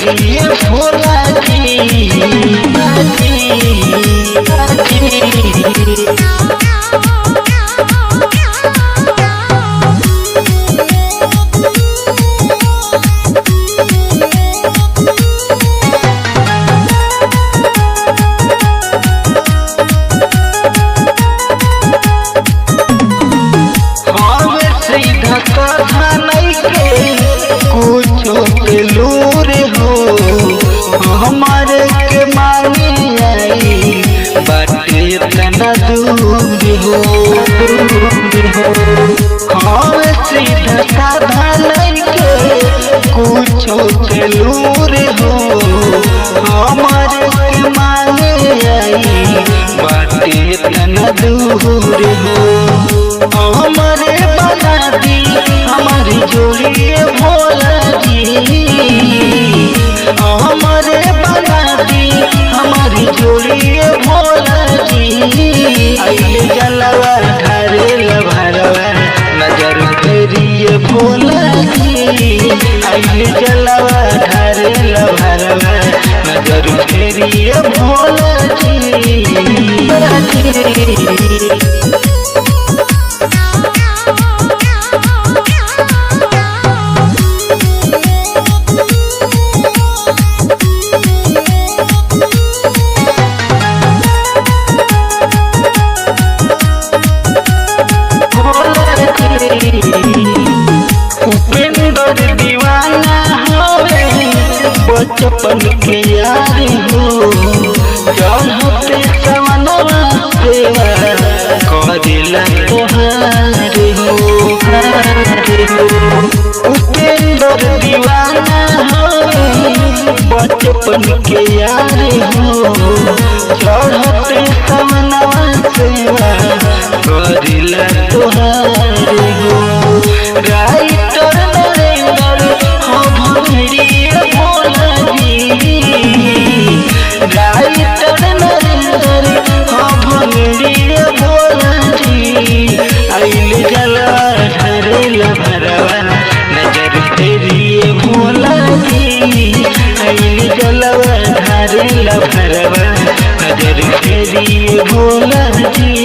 जोड़िए भोला सीधा कथा नहीं के कुछो के लूर हो हमारे के मानी आई बाटे इतना दूर हो हाँ सीधा साधा नहीं के कुछो के लूर हो हमारे के मानी आई बाटे इतना दूर हो हमारे बना दी हमारी जोड़िए भोला जी हमारे बना दी हमारी जोड़िए भोला जी आइले जलवा ढारेल भरवा नजर फेरिए भोला जी आइले जलवा ढारेल भरवा नजर फेरिए भोला जी उपेंद्र दीवाना होवे बचपन के यार हो चढ़ते सवनवा सेवा करेला तोहार हो उपेंद्र दीवाना होवे बचपन के यार हो चढ़ते सवनवा सेवा करेला तोहार हो राइटर नरेंद्र हो भंगड़िए भोला जी राइटर नरेंद्र हो भंगड़िए भोला जी आइले जलवा ढारेल भरवा नजर फेरिए भोला जी आइले जलवा ढारेल भरवा नजर फेरिए भोला जी।